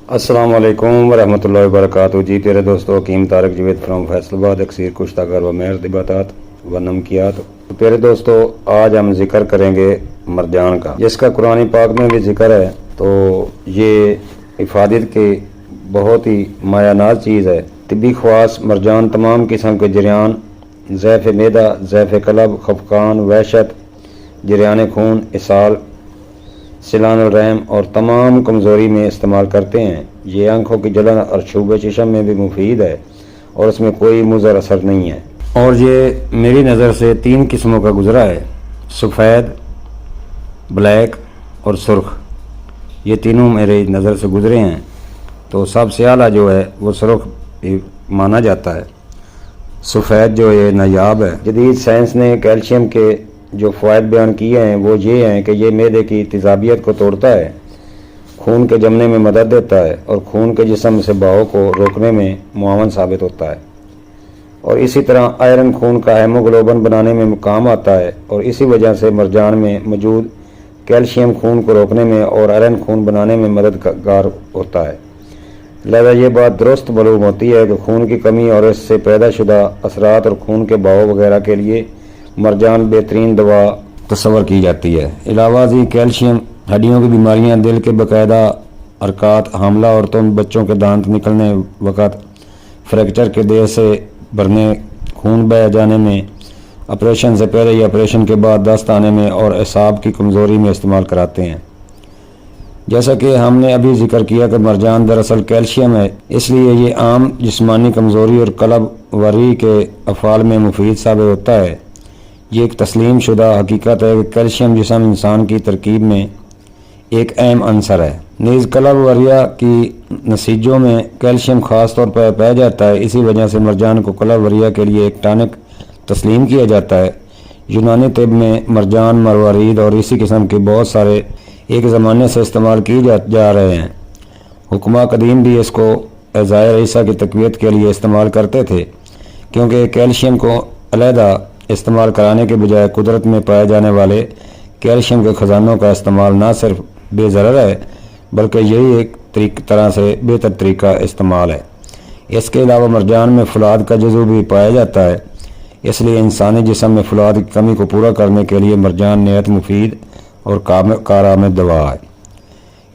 السلام علیکم ورحمۃ اللہ وبرکاتہ جی پیارے دوستو، حکیم طارق جاوید فرام فیصل آباد، اکثیر کشتہ گر و مہر دباتات و نمکیات۔ تو پیارے دوستو، آج ہم ذکر کریں گے مرجان کا، جس کا قرآن پاک میں بھی ذکر ہے۔ تو یہ افادت کی بہت ہی مایہ ناز چیز ہے۔ طبی خواص مرجان تمام قسم کے جریان، ضعف معدہ، ضعف قلب، خفقان، وحشت، جریان خون، اسہال، سیلان الرحم اور تمام کمزوری میں استعمال کرتے ہیں۔ یہ آنکھوں کی جلن اور شوب چشم میں بھی مفید ہے اور اس میں کوئی مضر اثر نہیں ہے۔ اور یہ میری نظر سے 3 قسموں کا گزرا ہے: سفید، بلیک اور سرخ۔ یہ تینوں میرے نظر سے گزرے ہیں، تو سب سے اعلیٰ جو ہے وہ سرخ مانا جاتا ہے۔ سفید جو یہ نایاب ہے۔ جدید سائنس نے کیلشیم کے جو فوائد بیان کیے ہیں وہ یہ ہیں کہ یہ معدے کی تیزابیت کو توڑتا ہے، خون کے جمنے میں مدد دیتا ہے اور خون کے جسم سے بہاؤ کو روکنے میں معاون ثابت ہوتا ہے، اور اسی طرح آئرن خون کا ہیموگلوبن بنانے میں کام آتا ہے، اور اسی وجہ سے مرجان میں موجود کیلشیم خون کو روکنے میں اور آئرن خون بنانے میں مددگار ہوتا ہے۔ لہذا یہ بات درست معلوم ہوتی ہے کہ خون کی کمی اور اس سے پیدا شدہ اثرات اور خون کے بہاؤ وغیرہ کے لیے مرجان بہترین دوا تصور کی جاتی ہے۔ علاوہ ازیں کیلشیم ہڈیوں کی بیماریاں، دل کے باقاعدہ حرکات، حاملہ عورتوں میں بچوں کے دانت نکلنے وقت، فریکچر کے دیر سے بھرنے، خون بہہ جانے میں، آپریشن سے پہلے یا آپریشن کے بعد دست آنے میں اور اعصاب کی کمزوری میں استعمال کراتے ہیں۔ جیسا کہ ہم نے ابھی ذکر کیا کہ مرجان دراصل کیلشیم ہے، اس لیے یہ عام جسمانی کمزوری اور قلب وری کے افعال میں مفید ثابت ہوتا ہے۔ یہ ایک تسلیم شدہ حقیقت ہے کہ کیلشیم جسم انسان کی ترکیب میں ایک اہم عنصر ہے۔ نیز قلب وریہ کی نسیجوں میں کیلشیم خاص طور پر پایا جاتا ہے، اسی وجہ سے مرجان کو قلب وریہ کے لیے ایک ٹانک تسلیم کیا جاتا ہے۔ یونانی طب میں مرجان، مروارید اور اسی قسم کے بہت سارے ایک زمانے سے استعمال کیے جا رہے ہیں۔ حکماء قدیم بھی اس کو اعضائے رئیسہ کی تقویت کے لیے استعمال کرتے تھے، کیونکہ کیلشیم کو علیحدہ استعمال کرانے کے بجائے قدرت میں پائے جانے والے کیلشیم کے خزانوں کا استعمال نہ صرف بے ضرر ہے بلکہ یہی ایک طرح سے بہتر طریقہ استعمال ہے۔ اس کے علاوہ مرجان میں فولاد کا جزو بھی پایا جاتا ہے، اس لیے انسانی جسم میں فولاد کی کمی کو پورا کرنے کے لیے مرجان نہایت مفید اور کارآمد دوا ہے۔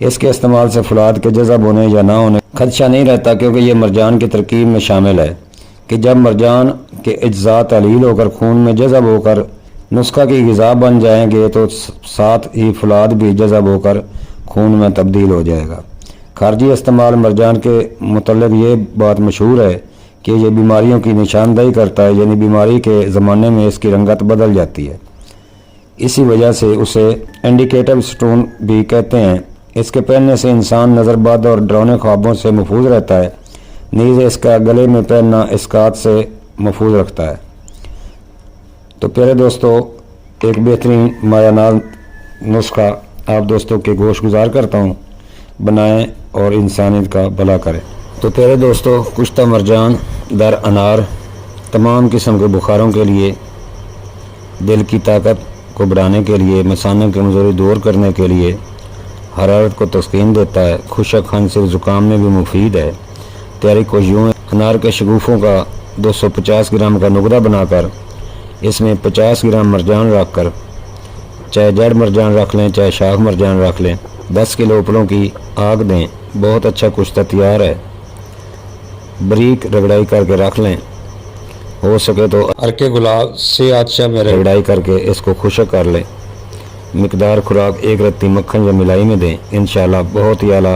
اس کے استعمال سے فولاد کے جذب ہونے یا نہ ہونے کا خدشہ نہیں رہتا، کیونکہ یہ مرجان کی ترکیب میں شامل ہے کہ جب مرجان کے اجزاء تحلیل ہو کر خون میں جذب ہو کر نسخہ کی غذا بن جائیں گے تو ساتھ ہی فولاد بھی جذب ہو کر خون میں تبدیل ہو جائے گا۔ خارجی استعمال مرجان کے متعلق یہ بات مشہور ہے کہ یہ بیماریوں کی نشاندہی کرتا ہے، یعنی بیماری کے زمانے میں اس کی رنگت بدل جاتی ہے، اسی وجہ سے اسے انڈیکیٹو سٹون بھی کہتے ہیں۔ اس کے پہننے سے انسان نظر بد اور ڈراؤنے خوابوں سے محفوظ رہتا ہے، نیز اس کا گلے میں پہننا اسقاط سے محفوظ رکھتا ہے۔ تو پیارے دوستو، ایک بہترین مایہ ناز نسخہ آپ دوستوں کے گوش گزار کرتا ہوں، بنائیں اور انسانیت کا بھلا کریں۔ تو پیارے دوستو، کشتہ مرجان در انار تمام قسم کے بخاروں کے لیے، دل کی طاقت کو بڑھانے کے لیے، مثانہ کی کمزوری دور کرنے کے لیے، حرارت کو تسکین دیتا ہے، خشک کھانسی اور زکام میں بھی مفید ہے۔ تیاری کو یوں ہے: انار کے شگوفوں کا 250 گرام کا نقدہ بنا کر اس میں 50 گرام مرجان رکھ کر، چاہے جڑ مرجان رکھ لیں چاہے شاخ مرجان رکھ لیں، 10 کلو اپلوں کی آگ دیں، بہت اچھا کشتہ تیار ہے۔ بریک رگڑائی کر کے رکھ لیں، ہو سکے تو عرق گلاب سے آتشہ میں رگڑائی کر کے اس کو خشک کر لیں۔ مقدار خوراک 1 رتی مکھن یا ملائی میں دیں، انشاءاللہ بہت ہی اعلیٰ